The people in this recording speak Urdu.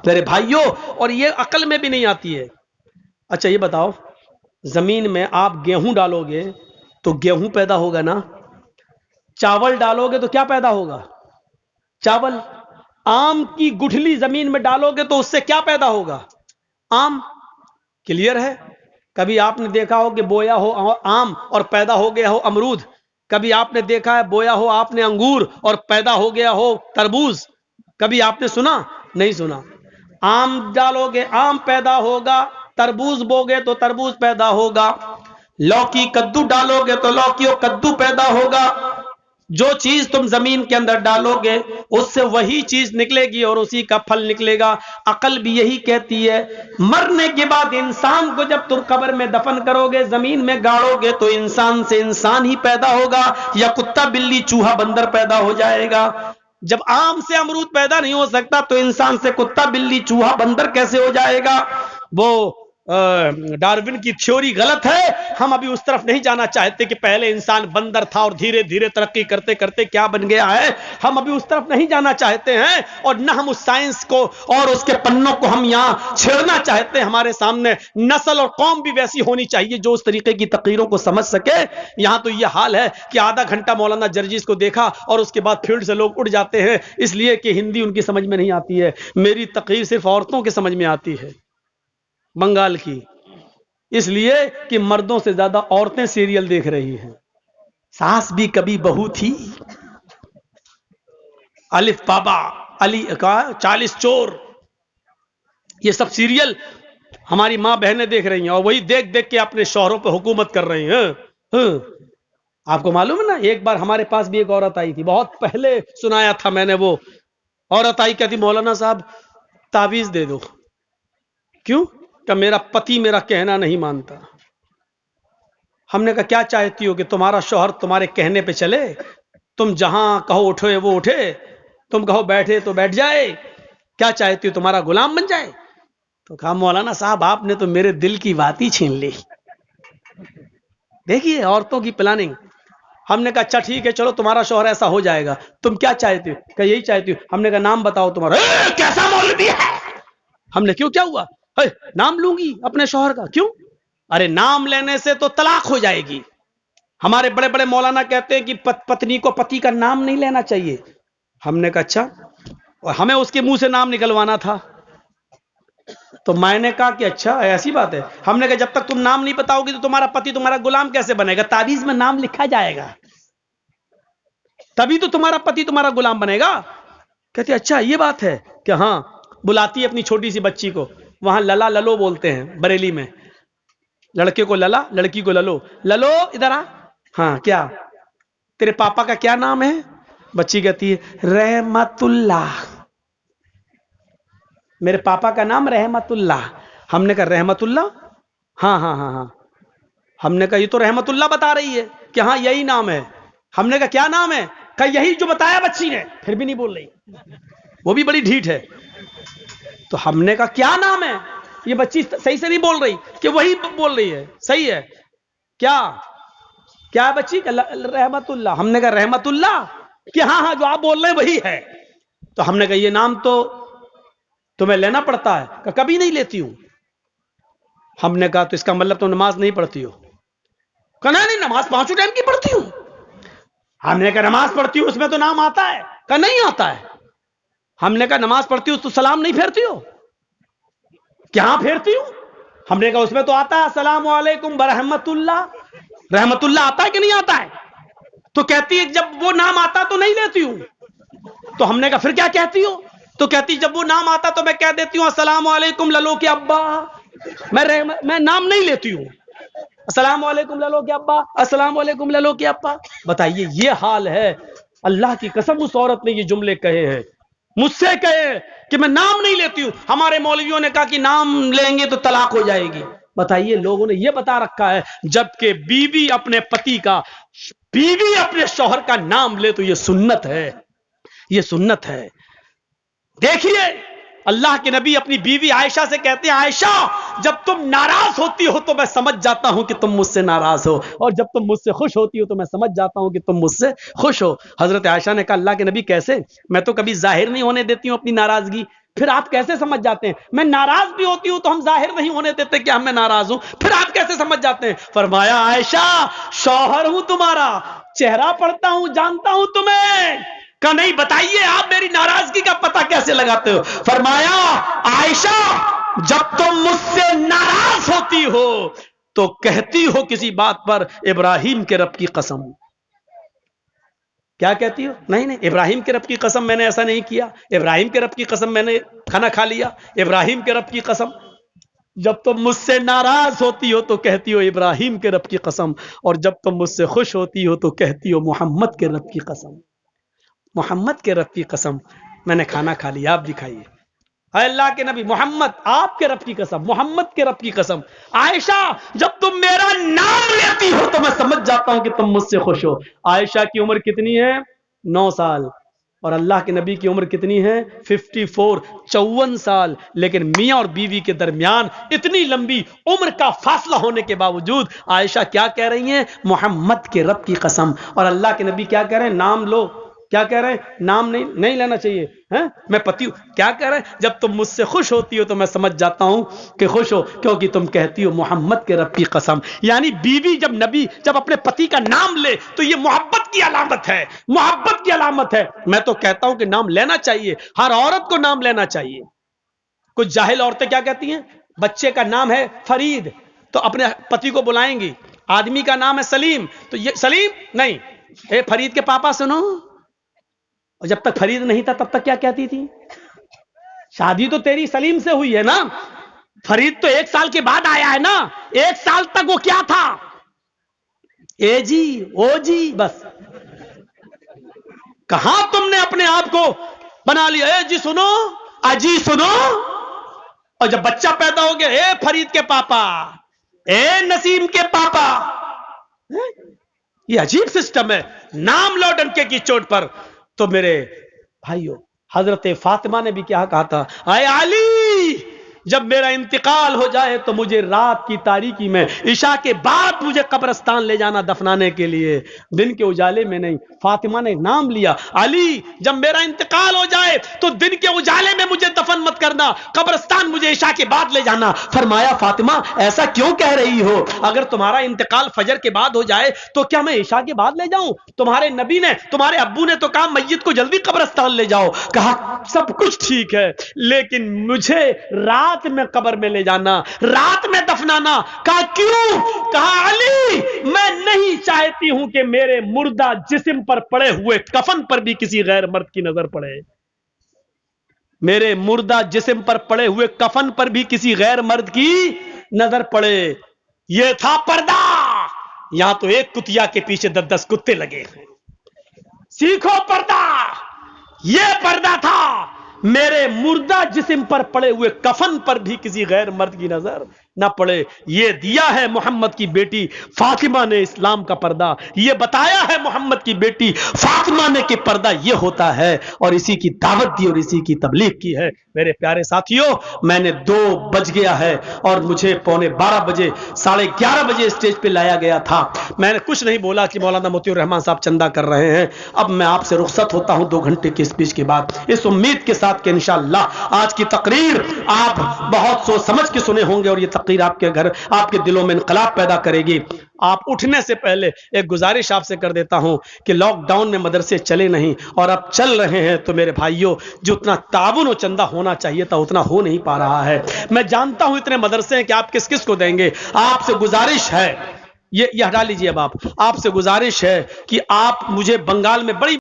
میرے بھائیوں، اور یہ عقل میں بھی نہیں آتی ہے۔ اچھا یہ بتاؤ، زمین میں آپ گیہوں ڈالو گے تو گیہوں پیدا ہوگا نا؟ چاول ڈالو گے تو کیا پیدا ہوگا؟ چاول۔ آم کی گٹھلی زمین میں ڈالو گے تو اس سے کیا پیدا ہوگا؟ آم۔ کلیئر ہے؟ کبھی آپ نے دیکھا ہو کہ بویا ہو آم اور پیدا ہو گیا ہو امرود؟ کبھی آپ نے دیکھا ہے بویا ہو آپ نے انگور اور پیدا ہو گیا ہو تربوز؟ کبھی آپ نے سنا؟ نہیں سنا۔ آم ڈالو گے آم پیدا ہوگا، تربوز بوگے تو تربوز پیدا ہوگا، لوکی کدو ڈالو گے تو لوکی اور کدو پیدا ہوگا۔ جو چیز تم زمین کے اندر ڈالو گے اس سے وہی چیز نکلے گی اور اسی کا پھل نکلے گا۔ عقل بھی یہی کہتی ہے۔ مرنے کے بعد انسان کو جب تم قبر میں دفن کرو گے، زمین میں گاڑو گے، تو انسان سے انسان ہی پیدا ہوگا یا کتا بلی چوہا بندر پیدا ہو جائے گا؟ جب آم سے امرود پیدا نہیں ہو سکتا تو انسان سے کتا بلی چوہا بندر کیسے ہو جائے گا؟ وہ ڈارون کی تھیوری غلط ہے۔ ہم ابھی اس طرف نہیں جانا چاہتے کہ پہلے انسان بندر تھا اور دھیرے دھیرے ترقی کرتے کرتے کیا بن گیا ہے۔ ہم ابھی اس طرف نہیں جانا چاہتے ہیں، اور نہ ہم اس سائنس کو اور اس کے پنوں کو ہم یہاں چھیڑنا چاہتے ہیں۔ ہمارے سامنے نسل اور قوم بھی ویسی ہونی چاہیے جو اس طریقے کی تقریروں کو سمجھ سکے۔ یہاں تو یہ حال ہے کہ آدھا گھنٹہ مولانا جرجیز کو دیکھا اور اس کے بعد فیلڈ سے لوگ اڑ جاتے ہیں، اس لیے کہ ہندی ان کی سمجھ میں نہیں آتی ہے۔ میری تقریر صرف عورتوں کے سمجھ میں آتی ہے، بنگال کی، اس لیے کہ مردوں سے زیادہ عورتیں سیریل دیکھ رہی ہیں۔ ساس بھی کبھی بہو تھی، الف بابا، علی کا 40 چور، یہ سب سیریل ہماری ماں بہنیں دیکھ رہی ہیں، اور وہی دیکھ دیکھ کے اپنے شوہروں پہ حکومت کر رہی ہیں۔ آپ کو معلوم ہے نا، ایک بار ہمارے پاس بھی ایک عورت آئی تھی، بہت پہلے سنایا تھا میں نے، وہ عورت آئی کہتی مولانا صاحب تعویذ دے دو۔ کیوں؟ کہ میرا پتی میرا کہنا نہیں مانتا۔ ہم نے کہا کیا چاہتی ہو، کہ تمہارا شوہر تمہارے کہنے پہ چلے؟ تم جہاں کہو اٹھے وہ اٹھے، تم کہو بیٹھے تو بیٹھ جائے؟ کیا چاہتی ہو، تمہارا غلام بن جائے؟ تو کہا مولانا صاحب آپ نے تو میرے دل کی بات ہی چھین لی۔ دیکھیے عورتوں کی پلاننگ۔ ہم نے کہا اچھا ٹھیک ہے، چلو تمہارا شوہر ایسا ہو جائے گا، تم کیا چاہتی ہو؟ کہ یہی چاہتی ہو۔ ہم نے کہا نام بتاؤ تمہارا۔ کیسا مولوی ہے؟ ہم نے کیوں کیا ہوا؟ نام لوں گی اپنے شوہر کا؟ کیوں؟ ارے نام لینے سے تو طلاق ہو جائے گی۔ ہمارے بڑے بڑے مولانا کہتے ہیں کہ پتنی کو پتی کا نام نہیں لینا چاہیے۔ ہم نے کہا اچھا، اور ہمیں اس کے منہ سے نام نکلوانا تھا۔ تو میں نے کہا کہ اچھا ایسی بات ہے۔ ہم نے کہا جب تک تم نام نہیں بتاؤ گی تو تمہارا پتی تمہارا غلام کیسے بنے گا؟ تعویذ میں نام لکھا جائے گا، تبھی تو تمہارا پتی تمہارا غلام بنے گا۔ کہتے اچھا یہ بات ہے کہ ہاں۔ بلاتی ہے اپنی چھوٹی سی بچی کو، وہاں للا للو بولتے ہیں بریلی میں، لڑکے کو للا لڑکی کو للو۔ للو ادھر آ۔ ہاں کیا تیرے پاپا کا کیا نام ہے؟ بچی کہتی ہے رحمت اللہ، میرے پاپا کا نام رحمت اللہ۔ ہم نے کہا رحمت اللہ؟ ہاں ہاں ہاں ہاں۔ ہم نے کہا یہ تو رحمت اللہ بتا رہی ہے کہ ہاں یہی نام ہے۔ ہم نے کہا کیا نام ہے؟ کہ یہی جو بتایا بچی نے۔ پھر بھی نہیں بول رہی، وہ بھی بڑی ڈھیٹ ہے۔ تو ہم نے کہا کیا نام ہے؟ یہ بچی صحیح سے نہیں بول رہی، کہ وہی بول رہی ہے صحیح ہے کیا؟ کیا بچی؟ رحمت اللہ۔ ہم نے کہا رحمت اللہ؟ کہ ہاں ہاں جو آپ بول رہے ہیں وہی ہے۔ تو ہم نے کہا یہ نام تو تمہیں لینا پڑتا ہے؟ کہ کبھی نہیں لیتی ہوں۔ ہم نے کہا تو اس کا مطلب تم نماز نہیں پڑھتی ہو؟ کہ نہیں نماز 5 ٹائم کی پڑھتی ہوں۔ ہم نے کہا نماز پڑھتی ہوں اس میں تو نام آتا ہے؟ کہ نہیں آتا ہے۔ ہم نے کہا نماز پڑھتی ہوں تو سلام نہیں پھیرتی ہو؟ کیا پھیرتی ہوں؟ ہم نے کہا اس میں تو آتا ہے السلام علیکم برحمت اللہ۔ رحمت اللہ آتا ہے کہ نہیں آتا ہے؟ تو کہتی ہے جب وہ نام آتا تو نہیں لیتی ہوں۔ تو ہم نے کہا پھر کیا کہتی ہو؟ تو کہتی جب وہ نام آتا تو میں کہہ دیتی ہوں السلام علیکم للو کے ابا، میں نام نہیں لیتی ہوں۔ السلام علیکم للو کے ابا، السلام علیکم للو کے ابا۔ بتائیے یہ حال ہے۔ اللہ کی قسم اس عورت نے یہ جملے کہے ہیں، مجھ سے کہے کہ میں نام نہیں لیتی ہوں۔ ہمارے مولویوں نے کہا کہ نام لیں گے تو طلاق ہو جائے گی۔ بتائیے لوگوں نے یہ بتا رکھا ہے، جبکہ بیوی اپنے پتی کا، بیوی اپنے شوہر کا نام لے تو یہ سنت ہے، یہ سنت ہے۔ دیکھیے اللہ کے نبی اپنی بیوی عائشہ سے کہتے ہیں عائشہ جب تم ناراض ہوتی ہو تو میں سمجھ جاتا ہوں کہ تم مجھ سے ناراض ہو، اور جب تم مجھ سے خوش ہوتی ہو تو میں سمجھ جاتا ہوں کہ تم مجھ سے خوش ہو۔ حضرت عائشہ نے کہا اللہ کے نبی کیسے؟ میں تو کبھی ظاہر نہیں ہونے دیتی ہوں اپنی ناراضگی۔ پھر آپ کیسے سمجھ جاتے ہیں؟ میں ناراض بھی ہوتی ہوں تو ہم ظاہر نہیں ہونے دیتے کہ میں ناراض ہوں، پھر آپ کیسے سمجھ جاتے ہیں؟ فرمایا عائشہ شوہر ہوں تمہارا، چہرہ پڑھتا ہوں، جانتا ہوں تمہیں۔ کہ نہیں، بتائیے آپ میری ناراضگی کا پتہ کیسے لگاتے ہو؟ فرمایا عائشہ جب تم مجھ سے ناراض ہوتی ہو تو کہتی ہو کسی بات پر ابراہیم کے رب کی قسم۔ کیا کہتی ہو؟ نہیں ابراہیم کے رب کی قسم میں نے ایسا نہیں کیا، ابراہیم کے رب کی قسم میں نے کھانا کھا لیا، ابراہیم کے رب کی قسم۔ جب تم مجھ سے ناراض ہوتی ہو تو کہتی ہو ابراہیم کے رب کی قسم، اور جب تم مجھ سے خوش ہوتی ہو تو کہتی ہو محمد کے رب کی قسم۔ محمد کے رب کی قسم، میں نے کھانا کھا لیا، آپ دکھائیے۔ اے اللہ کے نبی محمد، آپ کے رب کی قسم، محمد کے رب کی قسم، عائشہ جب تم میرا نام لیتی ہو تو میں سمجھ جاتا ہوں کہ تم مجھ سے خوش ہو۔ عائشہ کی عمر کتنی ہے؟ 9 سال، اور اللہ کے نبی کی عمر کتنی ہے؟ 54، 54 سال۔ لیکن میاں اور بیوی کے درمیان اتنی لمبی عمر کا فاصلہ ہونے کے باوجود عائشہ کیا کہہ رہی ہیں؟ محمد کے رب کی قسم۔ اور اللہ کے نبی کیا کہہ رہے ہیں؟ نام لو۔ کیا کہہ رہے ہیں؟ نام نہیں لینا چاہیے، میں پتی ہوں۔ کیا کہہ رہے ہیں؟ جب تم مجھ سے خوش ہوتی ہو تو میں سمجھ جاتا ہوں کہ خوش ہو، کیونکہ تم کہتی ہو محمد کے رب کی قسم۔ یعنی بیوی جب اپنے پتی کا نام لے تو یہ محبت کی علامت ہے، محبت کی علامت ہے۔ میں تو کہتا ہوں کہ نام لینا چاہیے، ہر عورت کو نام لینا چاہیے۔ کچھ جاہل عورتیں کیا کہتی ہیں؟ بچے کا نام ہے فرید تو اپنے پتی کو بلائیں گی، آدمی کا نام ہے سلیم تو یہ سلیم نہیں، اے فرید کے پاپا سنو۔ اور جب تک فرید نہیں تھا تب تک کیا کہتی تھی؟ شادی تو تیری سلیم سے ہوئی ہے نا، فرید تو 1 سال کے بعد آیا ہے نا، 1 سال تک وہ کیا تھا؟ اے جی، او جی، بس۔ کہاں تم نے اپنے آپ کو بنا لیا اے جی سنو، اجی سنو، اور جب بچہ پیدا ہو گیا اے فرید کے پاپا، اے نسیم کے پاپا۔ یہ عجیب سسٹم ہے، نام لو ڈنکے کی چوٹ پر۔ تو میرے بھائیو، حضرت فاطمہ نے بھی کیا کہا تھا؟ اے علی جب میرا انتقال ہو جائے تو مجھے رات کی تاریکی میں عشاء کے بعد مجھے قبرستان لے جانا دفنانے کے لیے، دن کے اجالے میں نہیں۔ فاطمہ نے نام لیا، علی جب میرا انتقال ہو جائے تو دن کے اجالے میں مجھے دفن مت کرنا، قبرستان مجھے عشاء کے بعد لے جانا۔ فرمایا فاطمہ ایسا کیوں کہہ رہی ہو؟ اگر تمہارا انتقال فجر کے بعد ہو جائے تو کیا میں عشاء کے بعد لے جاؤں؟ تمہارے نبی نے، تمہارے ابو نے تو کہا میت کو جلدی قبرستان لے جاؤ۔ کہا سب کچھ ٹھیک ہے لیکن مجھے رات میں قبر میں لے جانا، رات میں دفنانا۔ کہا کیوں؟ کہا علی میں نہیں چاہتی ہوں کہ میرے مردہ جسم پر پڑے ہوئے کفن پر بھی کسی غیر مرد کی نظر پڑے، میرے مردہ جسم پر پڑے ہوئے کفن پر بھی کسی غیر مرد کی نظر پڑے۔ یہ تھا پردہ، یہاں تو ایک کتیا کے پیچھے 10 کتے لگے۔ سیکھو پردہ، یہ پردہ تھا، میرے مردہ جسم پر پڑے ہوئے کفن پر بھی کسی غیر مرد کی نظر نہ پڑے۔ یہ دیا ہے محمد کی بیٹی فاطمہ نے اسلام کا پردہ، یہ بتایا ہے محمد کی بیٹی فاطمہ نے کہ پردہ یہ ہوتا ہے، اور اسی کی دعوت دی اور اسی کی تبلیغ کی ہے۔ میرے پیارے ساتھیوں، میں نے 2 بج گیا ہے اور مجھے 11:15 بجے 11:30 بجے اسٹیج پہ لایا گیا تھا۔ میں نے کچھ نہیں بولا کہ مولانا مطیع الرحمان صاحب چندہ کر رہے ہیں۔ اب میں آپ سے رخصت ہوتا ہوں 2 گھنٹے کی اسپیچ کے بعد، اس امید کے ساتھ کہ انشاءاللہ آج کی تقریر آپ بہت سوچ سمجھ کے سنے ہوں گے اور یہ تقریر آپ کے گھر، آپ کے دلوں میں انقلاب پیدا کرے گی۔ آپ اٹھنے سے پہلے ایک گزارش آپ سے کر دیتا ہوں کہ لاک ڈاؤن میں مدرسے چلے نہیں اور اب چل رہے ہیں، تو میرے بھائیوں جتنا تعاون و چندہ ہونا چاہیے تھا اتنا ہو نہیں پا رہا ہے۔ میں جانتا ہوں اتنے مدرسے ہیں کہ آپ کس کس کو دیں گے۔ آپ سے گزارش ہے، یہ ہٹا لیجیے اب آپ سے گزارش ہے کہ آپ مجھے بنگال میں بڑی